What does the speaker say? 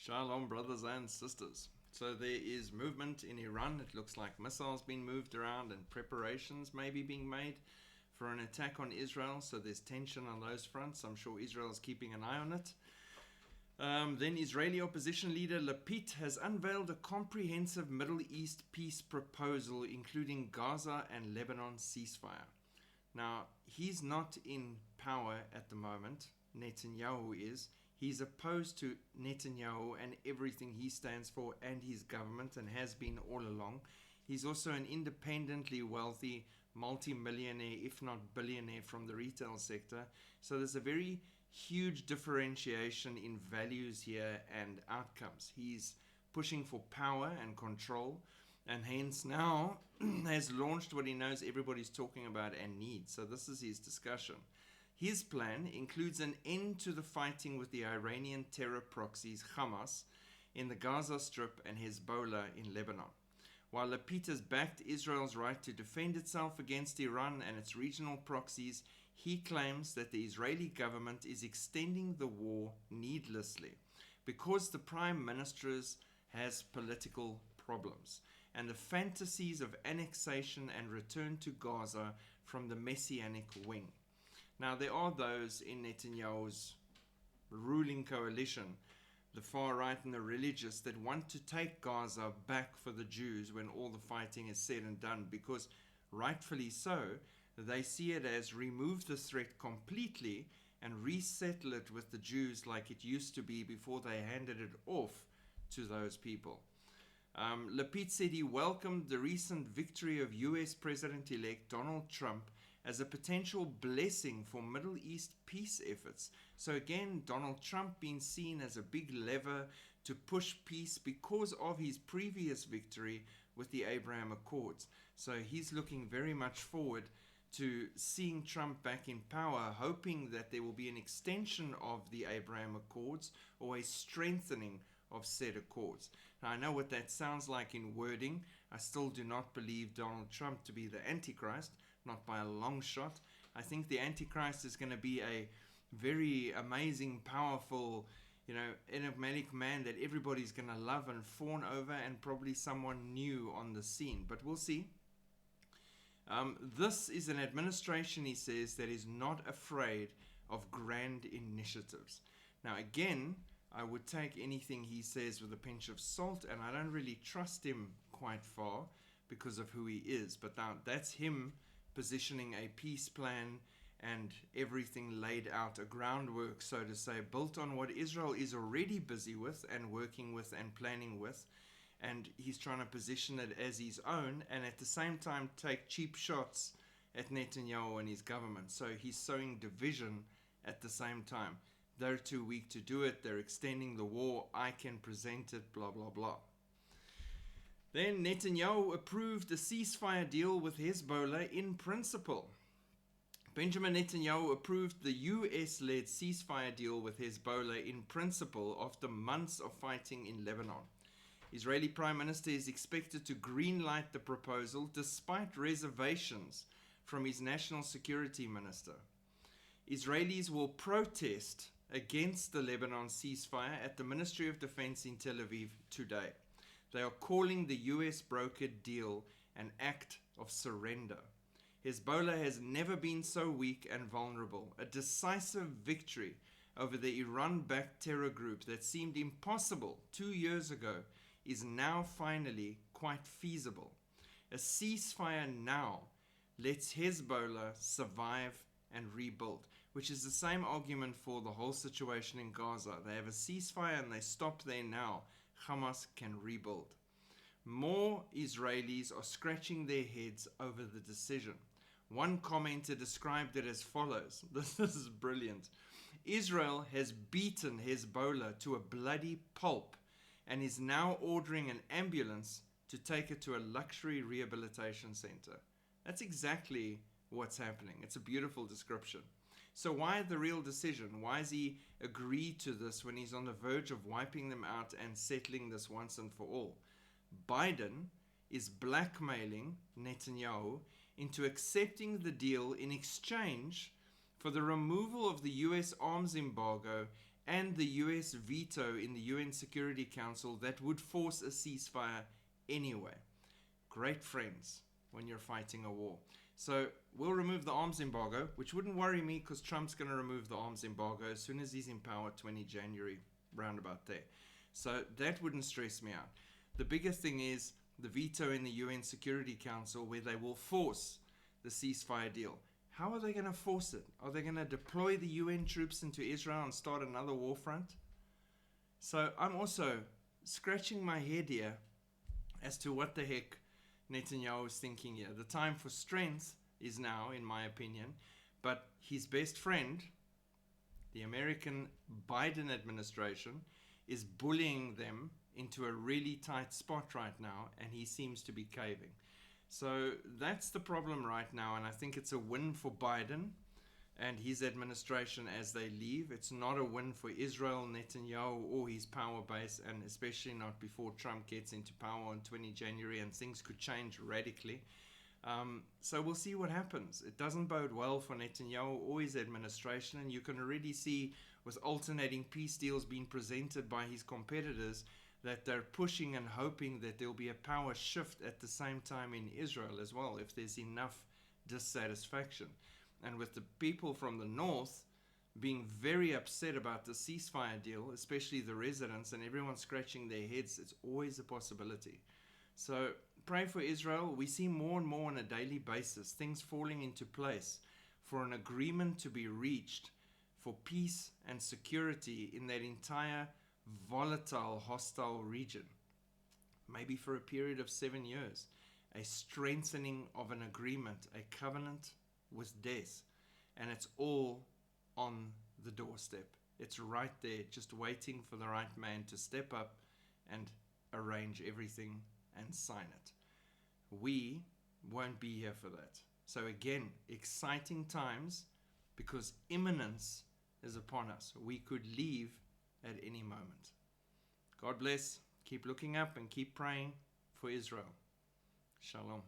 Shalom, brothers and sisters. So there is movement in Iran. It looks like missiles being moved around and preparations maybe being made for an attack on Israel. So there's tension on those fronts. I'm sure Israel is keeping an eye on it. Then Israeli opposition leader Lapid has unveiled a comprehensive Middle East peace proposal, including Gaza and Lebanon ceasefire. Now, he's not in power at the moment. Netanyahu is. He's opposed to Netanyahu and everything he stands for and his government, and has been all along. He's also an independently wealthy multi-millionaire, if not billionaire, from the retail sector. So there's a very huge differentiation in values here and outcomes. He's pushing for power and control, and hence now has launched what he knows everybody's talking about and needs. So this is his discussion. His plan includes an end to the fighting with the Iranian terror proxies Hamas in the Gaza Strip and Hezbollah in Lebanon. While Lapid has backed Israel's right to defend itself against Iran and its regional proxies, he claims that the Israeli government is extending the war needlessly because the Prime Minister has political problems and the fantasies of annexation and return to Gaza from the Messianic wing. Now, there are those in Netanyahu's ruling coalition, the far right and the religious, that want to take Gaza back for the Jews when all the fighting is said and done, because rightfully so, they see it as remove the threat completely and resettle it with the Jews like it used to be before they handed it off to those people. Lapid said he welcomed the recent victory of US President-elect Donald Trump as a potential blessing for Middle East peace efforts. So again, Donald Trump being seen as a big lever to push peace because of his previous victory with the Abraham Accords. So he's looking very much forward to seeing Trump back in power, hoping that there will be an extension of the Abraham Accords or a strengthening of said accords. Now, I know what that sounds like in wording. I still do not believe Donald Trump to be the Antichrist, not by a long shot. I think the Antichrist is going to be a very amazing, powerful, enigmatic man that everybody's going to love and fawn over, and probably someone new on the scene. But we'll see. This is an administration, he says, that is not afraid of grand initiatives. Now, again, I would take anything he says with a pinch of salt, and I don't really trust him quite far because of who he is. But now that's him positioning a peace plan and everything laid out, a groundwork, so to say, built on what Israel is already busy with and working with and planning with. And he's trying to position it as his own and at the same time take cheap shots at Netanyahu and his government. So he's sowing division at the same time. They're too weak to do it. They're extending the war. I can present it, blah, blah, blah. Then Netanyahu approved a ceasefire deal with Hezbollah in principle. Benjamin Netanyahu approved the US-led ceasefire deal with Hezbollah in principle after months of fighting in Lebanon. Israeli Prime Minister is expected to greenlight the proposal despite reservations from his national security minister. Israelis will protest against the Lebanon ceasefire at the Ministry of Defense in Tel Aviv today. They are calling the US brokered deal an act of surrender. Hezbollah has never been so weak and vulnerable. A decisive victory over the Iran-backed terror group that seemed impossible 2 years ago is now finally quite feasible. A ceasefire now lets Hezbollah survive and rebuild, which is the same argument for the whole situation in Gaza. They have a ceasefire and they stop there now. Hamas can rebuild. More Israelis are scratching their heads over the decision. One commenter described it as follows. This is brilliant. Israel has beaten Hezbollah to a bloody pulp and is now ordering an ambulance to take it to a luxury rehabilitation center. That's exactly what's happening. It's a beautiful description. So why the real decision? Why has he agreed to this when he's on the verge of wiping them out and settling this once and for all? Biden is blackmailing Netanyahu into accepting the deal in exchange for the removal of the US arms embargo and the US veto in the UN Security Council that would force a ceasefire anyway. Great friends when you're fighting a war. So we'll remove the arms embargo, which wouldn't worry me because Trump's going to remove the arms embargo as soon as he's in power, 20 January, roundabout there. So that wouldn't stress me out. The biggest thing is the veto in the UN Security Council where they will force the ceasefire deal. How are they going to force it? Are they going to deploy the UN troops into Israel and start another war front? So I'm also scratching my head here as to what the heck Netanyahu is thinking here. The time for strength is now, in my opinion, but his best friend, the American Biden administration, is bullying them into a really tight spot right now, and he seems to be caving. So that's the problem right now, and I think it's a win for Biden and his administration as they leave. It's not a win for Israel, Netanyahu, or his power base, and especially not before Trump gets into power on 20 January and things could change radically. So we'll see what happens. It doesn't bode well for Netanyahu or his administration, and you can already see with alternating peace deals being presented by his competitors that they're pushing and hoping that there'll be a power shift at the same time in Israel as well, if there's enough dissatisfaction. And with the people from the north being very upset about the ceasefire deal, especially the residents, and everyone scratching their heads, it's always a possibility. So pray for Israel. We see more and more on a daily basis things falling into place for an agreement to be reached for peace and security in that entire volatile, hostile region, maybe for a period of 7 years, a strengthening of an agreement, a covenant with death, and it's all on the doorstep. It's right there, just waiting for the right man to step up and arrange everything and sign it. We won't be here for that. So again, exciting times, because imminence is upon us. We could leave at any moment. God bless. Keep looking up and keep praying for Israel. Shalom.